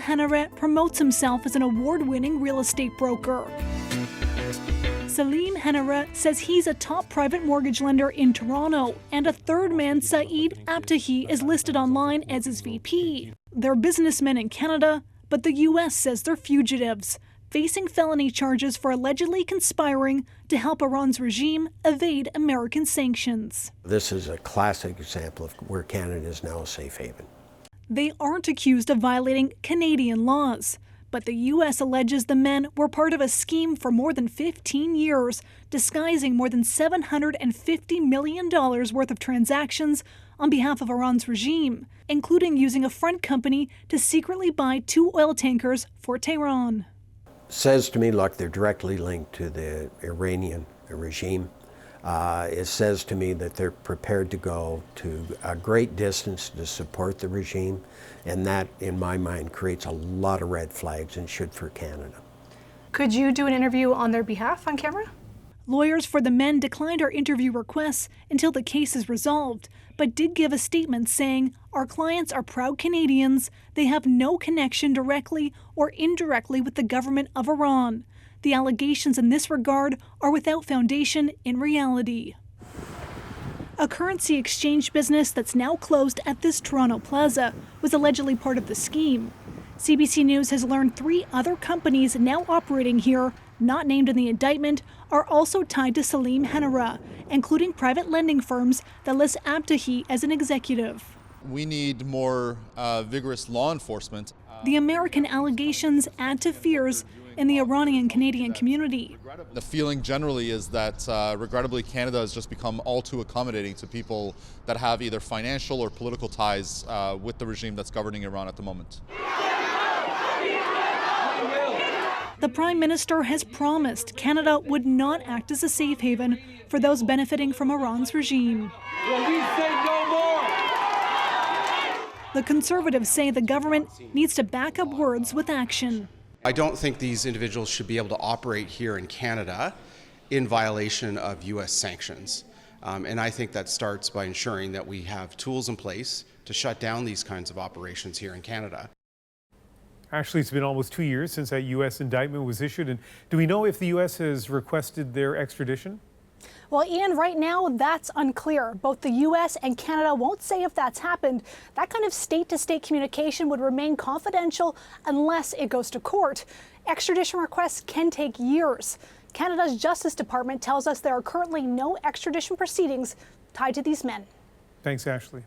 Hanomansing promotes himself as an award-winning real estate broker. Salim Hanomansing says he's a top private mortgage lender in Toronto, and a third man, Saeed Abtahi, is listed online as his VP. They're businessmen in Canada, but the U.S. says they're fugitives, facing felony charges for allegedly conspiring to help Iran's regime evade American sanctions. This is a classic example of where Canada is now a safe haven. They aren't accused of violating Canadian laws, but the U.S. alleges the men were part of a scheme for more than 15 years, disguising more than $750 million worth of transactions on behalf of Iran's regime, including using a front company to secretly buy 2 oil tankers for Tehran. Says to me, look, they're directly linked to the Iranian regime. It says to me that they're prepared to go to a great distance to support the regime, and that, in my mind, creates a lot of red flags and should for Canada. Could you do an interview on their behalf on camera? Lawyers for the men declined our interview requests until the case is resolved, but did give a statement saying, "Our clients are proud Canadians. They have no connection directly or indirectly with the government of Iran. The allegations in this regard are without foundation in reality." A currency exchange business that's now closed at this Toronto plaza was allegedly part of the scheme. CBC News has learned 3 other companies now operating here, not named in the indictment, are also tied to Salim Hanomansing, including private lending firms that list Abtahi as an executive. We need more vigorous law enforcement. The American allegations add to fears in the Iranian Canadian community. The feeling generally is that, regrettably, Canada has just become all too accommodating to people that have either financial or political ties with the regime that's governing Iran at the moment. The Prime Minister has promised Canada would not act as a safe haven for those benefiting from Iran's regime. Well, we say no more. The Conservatives say the government needs to back up words with action. I don't think these individuals should be able to operate here in Canada in violation of U.S. sanctions. And I think that starts by ensuring that we have tools in place to shut down these kinds of operations here in Canada. Actually, it's been almost 2 years since that U.S. indictment was issued. And do we know if the U.S. has requested their extradition? Well, Ian, right now that's unclear. Both the U.S. and Canada won't say if that's happened. That kind of state-to-state communication would remain confidential unless it goes to court. Extradition requests can take years. Canada's Justice Department tells us there are currently no extradition proceedings tied to these men. Thanks, Ashley.